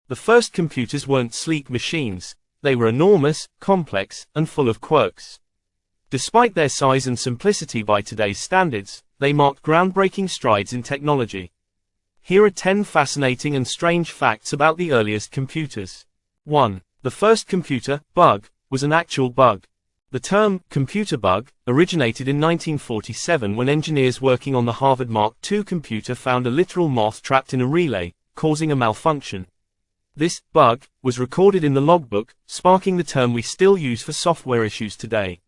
The first computers weren't sleek machines. They were enormous, complex, and full of quirks. Despite their size and simplicity by today's standards, they marked groundbreaking strides in technology. Here are 10 fascinating and strange facts about the earliest computers. 1. The first computer, bug, was an actual bug. The term, computer bug, originated in 1947 when engineers working on the Harvard Mark II computer found a literal moth trapped in a relay, causing a malfunction. This bug was recorded in the logbook, sparking the term we still use for software issues today.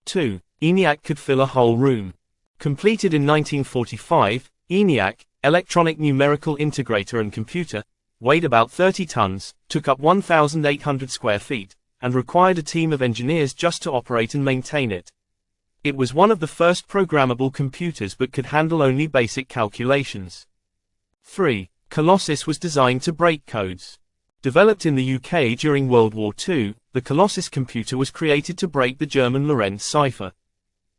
2. ENIAC could fill a whole room. Completed in 1945, ENIAC, Electronic Numerical Integrator and Computer, weighed about 30 tons, took up 1,800 square feet, and required a team of engineers just to operate and maintain it. It was one of the first programmable computers but could handle only basic calculations. 3. Colossus was designed to break codes. Developed in the UK during World War II, the Colossus computer was created to break the German Lorenz cipher.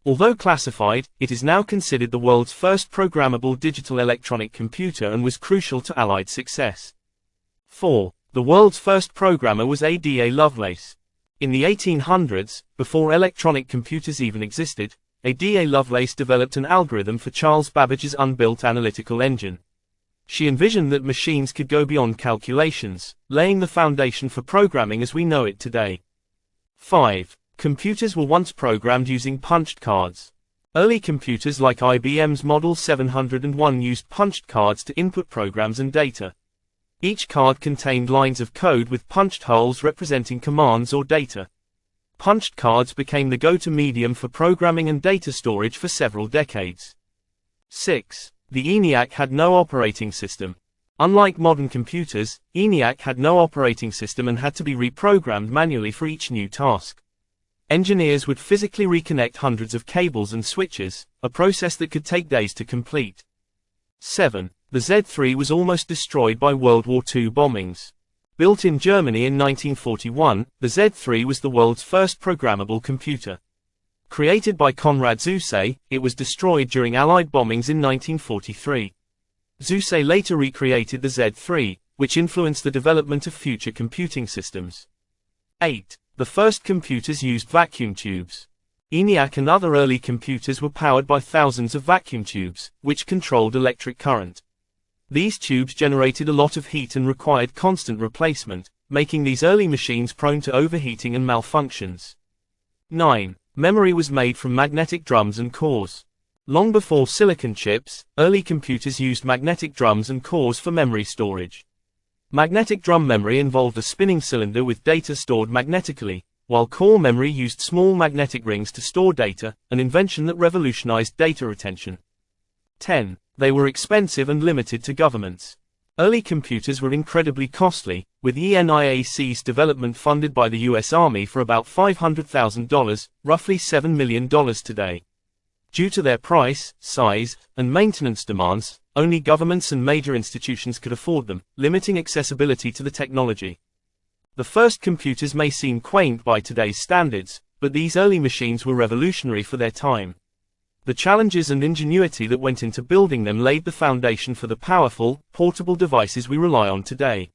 Although classified, it is now considered the world's first programmable digital electronic computer and was crucial to Allied success. 4. The world's first programmer was Ada Lovelace. In the 1800s, before electronic computers even existed, Ada Lovelace developed an algorithm for Charles Babbage's unbuilt analytical engine. She envisioned that machines could go beyond calculations, laying the foundation for programming as we know it today. 5. Computers were once programmed using punched cards. Early computers like IBM's Model 701 used punched cards to input programs and data. Each card contained lines of code with punched holes representing commands or data. Punched cards became the go-to medium for programming and data storage for several decades. 6. The ENIAC had no operating system. Unlike modern computers, ENIAC had no operating system and had to be reprogrammed manually for each new task. Engineers would physically reconnect hundreds of cables and switches, a process that could take days to complete. 7. The Z3 was almost destroyed by World War II bombings. Built in Germany in 1941, the Z3 was the world's first programmable computer. Created by Konrad Zuse, it was destroyed during Allied bombings in 1943. Zuse later recreated the Z3, which influenced the development of future computing systems. 8. The first computers used vacuum tubes. ENIAC and other early computers were powered by thousands of vacuum tubes, which controlled electric current. These tubes generated a lot of heat and required constant replacement, making these early machines prone to overheating and malfunctions. 9. Memory was made from magnetic drums and cores. Long before silicon chips, early computers used magnetic drums and cores for memory storage. Magnetic drum memory involved a spinning cylinder with data stored magnetically, while core memory used small magnetic rings to store data, an invention that revolutionized data retention. 10. They were expensive and limited to governments. Early computers were incredibly costly, with ENIAC's development funded by the US Army for about $500,000, roughly $7 million today. Due to their price, size, and maintenance demands, only governments and major institutions could afford them, limiting accessibility to the technology. The first computers may seem quaint by today's standards, but these early machines were revolutionary for their time. The challenges and ingenuity that went into building them laid the foundation for the powerful, portable devices we rely on today.